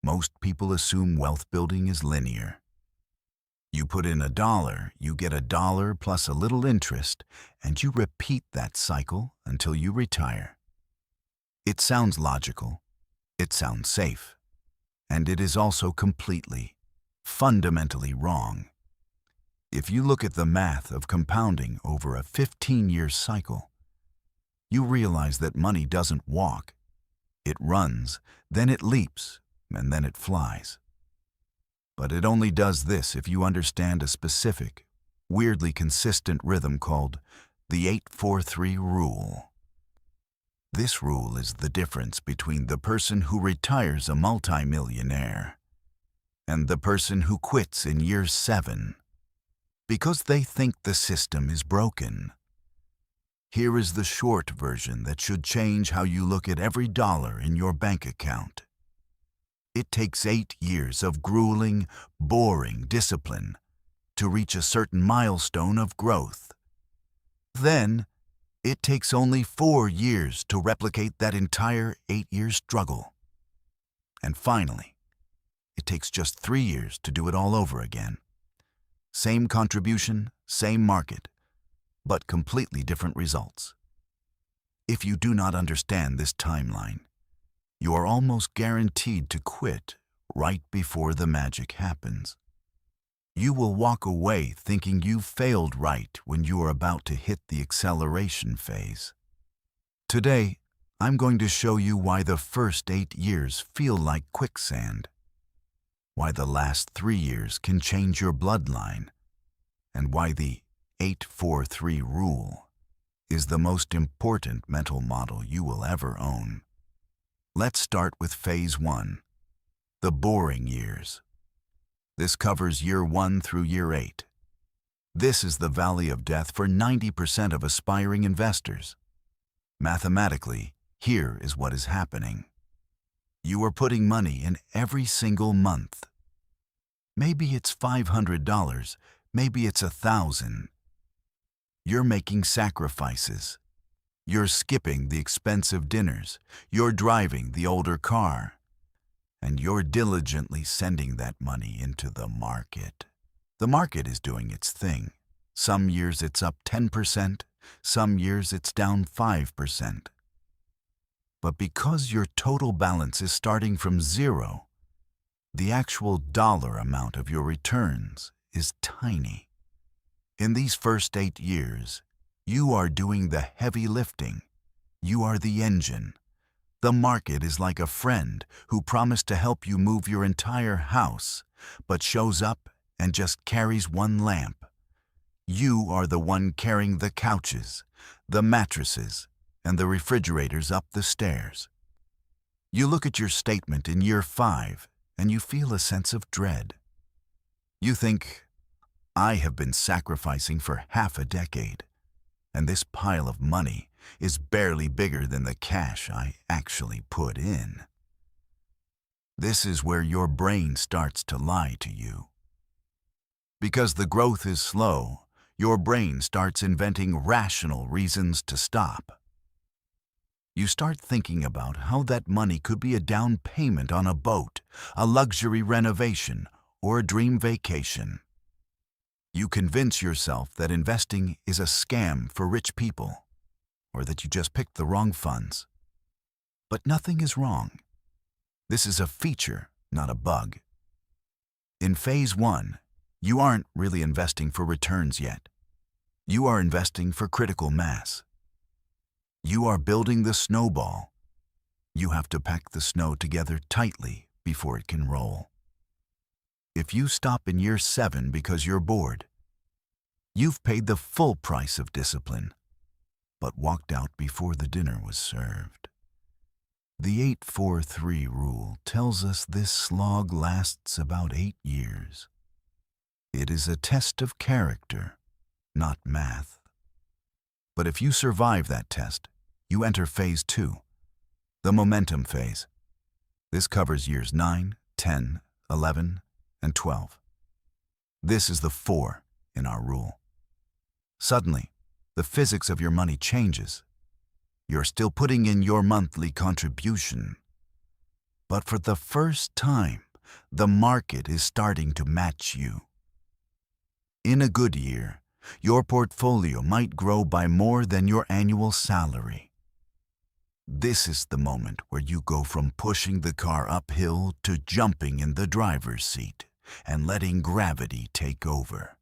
Most people assume wealth building is linear. You put in $1, you get $1 plus a little interest, and you repeat that cycle until you retire. It sounds logical, it sounds safe, and it is also completely, fundamentally wrong. If you look at the math of compounding over a 15-year cycle, you realize that money doesn't walk. It runs, then it leaps, and then it flies. But it only does this if you understand a specific, weirdly consistent rhythm called the 8-4-3 rule. This rule is the difference between the person who retires a multimillionaire and the person who quits in year 7 because they think the system is broken. Here is the short version that should change how you look at every dollar in your bank account. It takes 8 years of grueling, boring discipline to reach a certain milestone of growth. Then, it takes only 4 years to replicate that entire 8-year struggle. And finally, it takes just 3 years to do it all over again. Same contribution, same market, but completely different results. If you do not understand this timeline, you are almost guaranteed to quit right before the magic happens. You will walk away thinking you failed right when you are about to hit the acceleration phase. Today, I'm going to show you why the first 8 years feel like quicksand, why the last 3 years can change your bloodline, and why the 8-4-3 rule is the most important mental model you will ever own. Let's start with Phase 1, the boring years. This covers year 1 through year 8. This is the valley of death for 90% of aspiring investors. Mathematically, here is what is happening. You are putting money in every single month. Maybe it's $500, maybe it's $1,000. You're making sacrifices. You're skipping the expensive dinners, you're driving the older car, and you're diligently sending that money into the market. The market is doing its thing. Some years it's up 10%, some years it's down 5%. But because your total balance is starting from zero, the actual dollar amount of your returns is tiny. In these first 8 years, you are doing the heavy lifting. You are the engine. The market is like a friend who promised to help you move your entire house, but shows up and just carries one lamp. You are the one carrying the couches, the mattresses, and the refrigerators up the stairs. You look at your statement in year 5 and you feel a sense of dread. You think, I have been sacrificing for half a decade, and this pile of money is barely bigger than the cash I actually put in. This is where your brain starts to lie to you. Because the growth is slow, your brain starts inventing rational reasons to stop. You start thinking about how that money could be a down payment on a boat, a luxury renovation, or a dream vacation. You convince yourself that investing is a scam for rich people, or that you just picked the wrong funds. But nothing is wrong. This is a feature, not a bug. In Phase 1, you aren't really investing for returns yet. You are investing for critical mass. You are building the snowball. You have to pack the snow together tightly before it can roll. If you stop in year 7 because you're bored, you've paid the full price of discipline, but walked out before the dinner was served. The 8-4-3 rule tells us this slog lasts about 8 years. It is a test of character, not math. But if you survive that test, you enter Phase 2, the momentum phase. This covers years 9, 10, 11, and 12. This is the 4 in our rule. Suddenly, the physics of your money changes. You're still putting in your monthly contribution, But for the first time, the market is starting to match you. In a good year, your portfolio might grow by more than your annual salary. This is the moment where you go from pushing the car uphill to jumping in the driver's seat and letting gravity take over.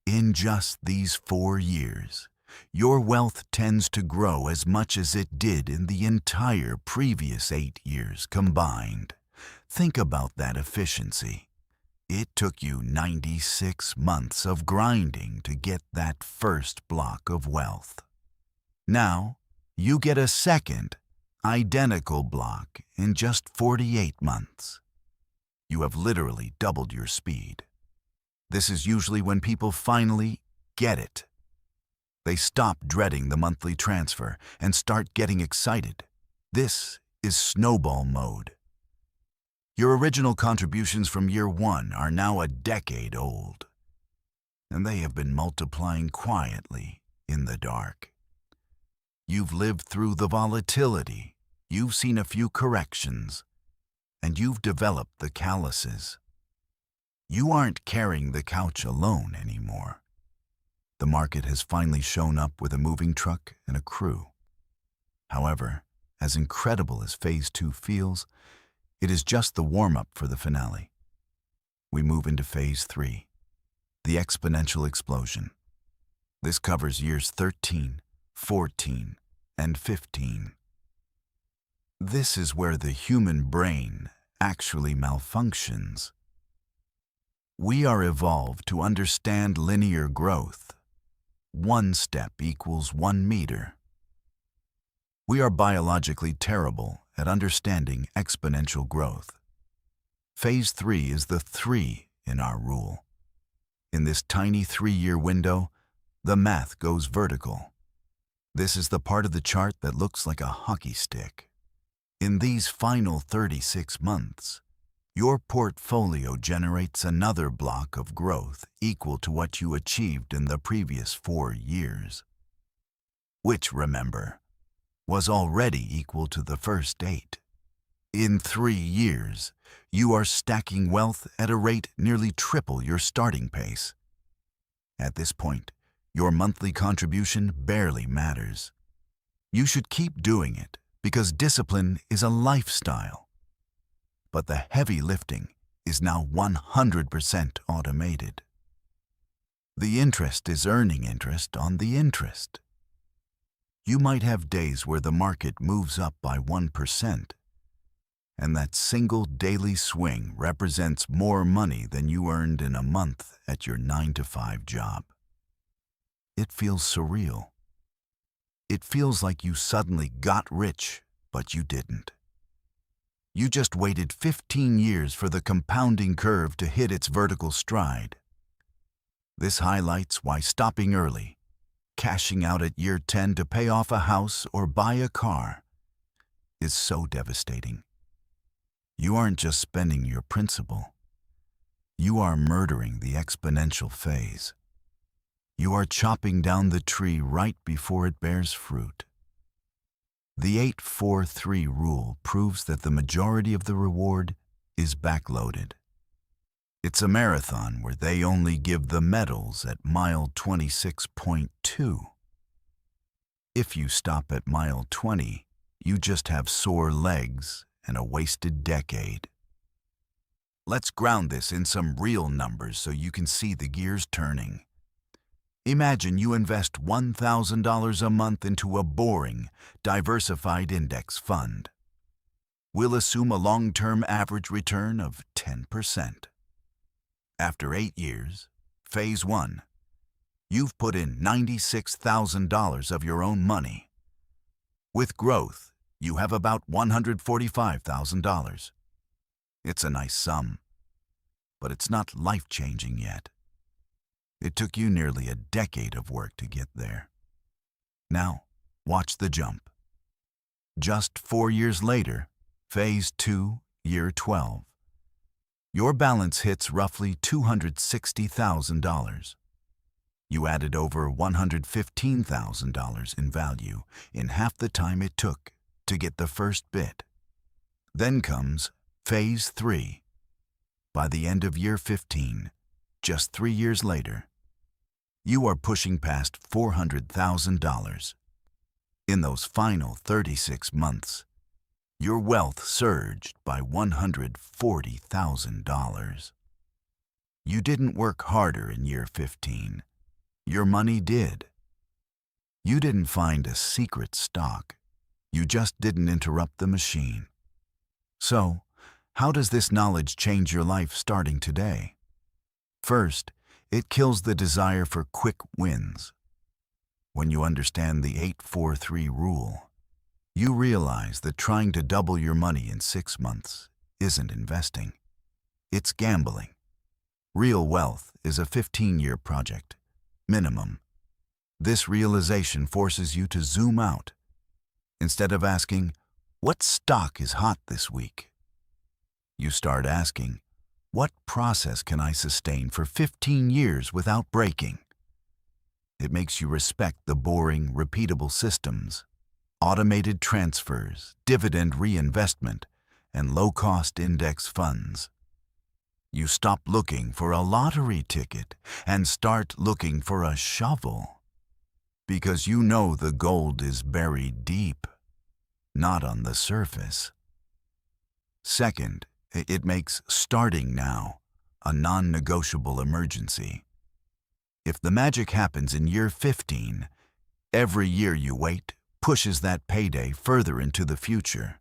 In just these 4 years, your wealth tends to grow as much as it did in the entire previous 8 years combined. Think about that efficiency. It took you 96 months of grinding to get that first block of wealth. Now, you get a second, identical block in just 48 months. You have literally doubled your speed. This is usually when people finally get it. They stop dreading the monthly transfer and start getting excited. This is snowball mode. Your original contributions from year 1 are now a decade old, and they have been multiplying quietly in the dark. You've lived through the volatility, you've seen a few corrections, and you've developed the calluses. You aren't carrying the couch alone anymore. The market has finally shown up with a moving truck and a crew. However, as incredible as Phase 2 feels, it is just the warm-up for the finale. We move into Phase 3, the exponential explosion. This covers years 13, 14, and 15. This is where the human brain actually malfunctions. We are evolved to understand linear growth. 1 step equals 1 meter. We are biologically terrible at understanding exponential growth. Phase 3 is the 3 in our rule. In this tiny 3-year window, the math goes vertical. This is the part of the chart that looks like a hockey stick. In these final 36 months, your portfolio generates another block of growth equal to what you achieved in the previous 4 years, which, remember, was already equal to the first 8. In 3 years, you are stacking wealth at a rate nearly triple your starting pace. At this point, your monthly contribution barely matters. You should keep doing it because discipline is a lifestyle. But the heavy lifting is now 100% automated. The interest is earning interest on the interest. You might have days where the market moves up by 1%, and that single daily swing represents more money than you earned in a month at your 9-to-5 job. It feels surreal. It feels like you suddenly got rich, but you didn't. You just waited 15 years for the compounding curve to hit its vertical stride. This highlights why stopping early, cashing out at year 10 to pay off a house or buy a car, is so devastating. You aren't just spending your principal. You are murdering the exponential phase. You are chopping down the tree right before it bears fruit. The 8-4-3 rule proves that the majority of the reward is backloaded. It's a marathon where they only give the medals at mile 26.2. If you stop at mile 20, you just have sore legs and a wasted decade. Let's ground this in some real numbers so you can see the gears turning. Imagine you invest $1,000 a month into a boring, diversified index fund. We'll assume a long-term average return of 10%. After 8 years, Phase 1, you've put in $96,000 of your own money. With growth, you have about $145,000. It's a nice sum, but it's not life-changing yet. It took you nearly a decade of work to get there. Now, watch the jump. Just 4 years later, Phase 2, Year 12. Your balance hits roughly $260,000. You added over $115,000 in value in half the time it took to get the first bit. Then comes Phase 3. By the end of year 15, just 3 years later, you are pushing past $400,000. In those final 36 months, your wealth surged by $140,000. You didn't work harder in year 15. Your money did. You didn't find a secret stock. You just didn't interrupt the machine. So, how does this knowledge change your life starting today? First, it kills the desire for quick wins. When you understand the 8-4-3 rule, you realize that trying to double your money in 6 months isn't investing. It's gambling. Real wealth is a 15-year project, minimum. This realization forces you to zoom out. Instead of asking, "What stock is hot this week?" you start asking, "What process can I sustain for 15 years without breaking?" It makes you respect the boring, repeatable systems, automated transfers, dividend reinvestment, and low-cost index funds. You stop looking for a lottery ticket and start looking for a shovel, because you know the gold is buried deep, not on the surface. Second, it makes starting now a non-negotiable emergency. If the magic happens in year 15, every year you wait pushes that payday further into the future.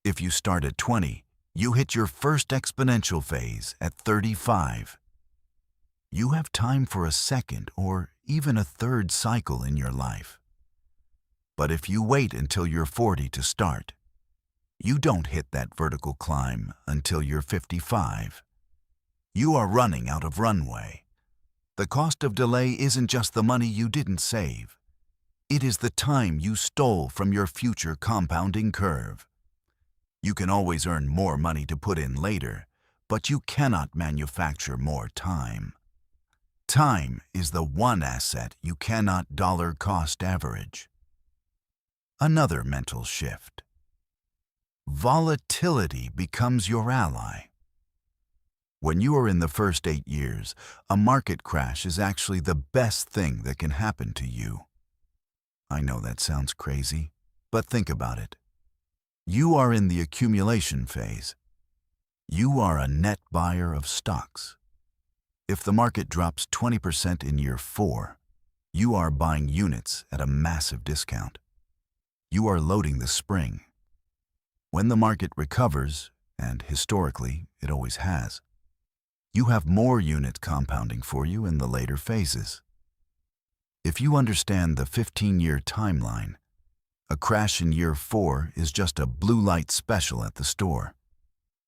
If you start at 20, you hit your first exponential phase at 35. You have time for a second or even a third cycle in your life. But if you wait until you're 40 to start, you don't hit that vertical climb until you're 55. You are running out of runway. The cost of delay isn't just the money you didn't save. It is the time you stole from your future compounding curve. You can always earn more money to put in later, but you cannot manufacture more time. Time is the one asset you cannot dollar cost average. Another mental shift. Volatility becomes your ally. When you are in the first 8 years, a market crash is actually the best thing that can happen to you. I know that sounds crazy, but think about it. You are in the accumulation phase. You are a net buyer of stocks. If the market drops 20% in year 4, you are buying units at a massive discount. You are loading the spring. When the market recovers, and historically it always has, you have more units compounding for you in the later phases. If you understand the 15-year timeline, a crash in year 4 is just a blue light special at the store.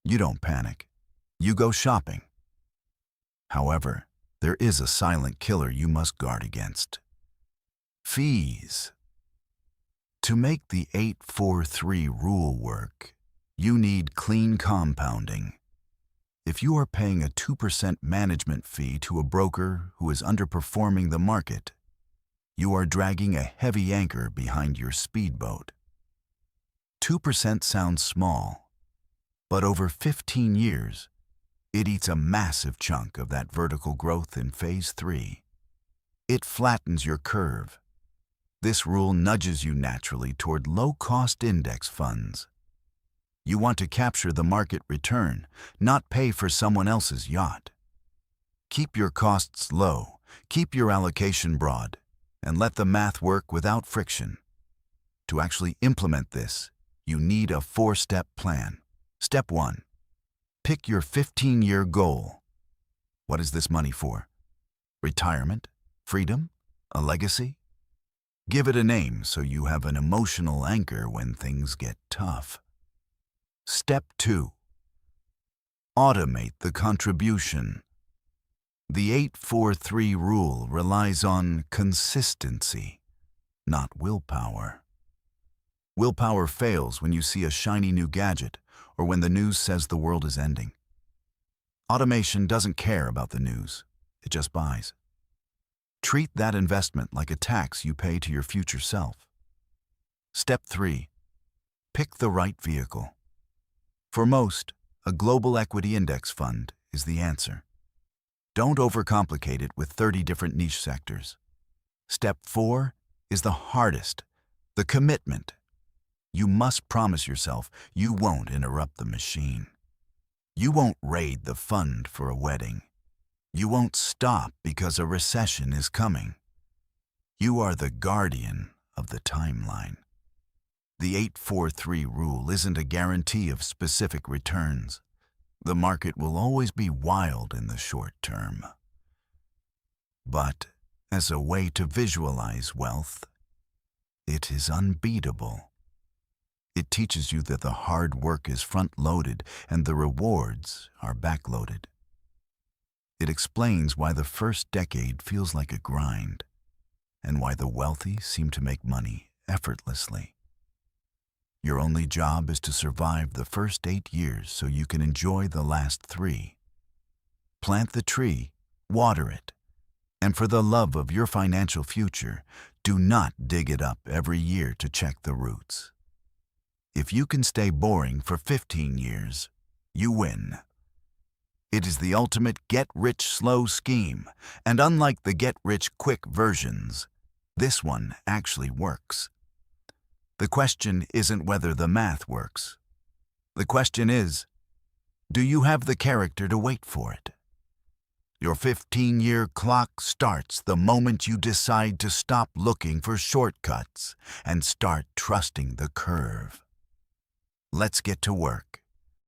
You don't panic. You go shopping. However, there is a silent killer you must guard against. Fees. To make the 8-4-3 rule work, you need clean compounding. If you are paying a 2% management fee to a broker who is underperforming the market, you are dragging a heavy anchor behind your speedboat. 2% sounds small, but over 15 years, it eats a massive chunk of that vertical growth in phase 3. It flattens your curve. This rule nudges you naturally toward low-cost index funds. You want to capture the market return, not pay for someone else's yacht. Keep your costs low, keep your allocation broad, and let the math work without friction. To actually implement this, you need a 4-step plan. Step 1. Pick your 15-year goal. What is this money for? Retirement? Freedom? A legacy? Give it a name so you have an emotional anchor when things get tough. Step 2. Automate the contribution. The 8-4-3 rule relies on consistency, not willpower. Willpower fails when you see a shiny new gadget or when the news says the world is ending. Automation doesn't care about the news, it just buys. Treat that investment like a tax you pay to your future self. Step 3. Pick the right vehicle. For most, a global equity index fund is the answer. Don't overcomplicate it with 30 different niche sectors. Step 4 is the hardest, the commitment. You must promise yourself you won't interrupt the machine. You won't raid the fund for a wedding. You won't stop because a recession is coming. You are the guardian of the timeline. The 8-4-3 rule isn't a guarantee of specific returns. The market will always be wild in the short term. But as a way to visualize wealth, it is unbeatable. It teaches you that the hard work is front-loaded and the rewards are back-loaded. It explains why the first decade feels like a grind and why the wealthy seem to make money effortlessly. Your only job is to survive the first 8 years so you can enjoy the last 3. Plant the tree, water it, and for the love of your financial future, do not dig it up every year to check the roots. If you can stay boring for 15 years, you win. It is the ultimate get-rich-slow scheme, and unlike the get-rich-quick versions, this one actually works. The question isn't whether the math works. The question is, do you have the character to wait for it? Your 15-year clock starts the moment you decide to stop looking for shortcuts and start trusting the curve. Let's get to work.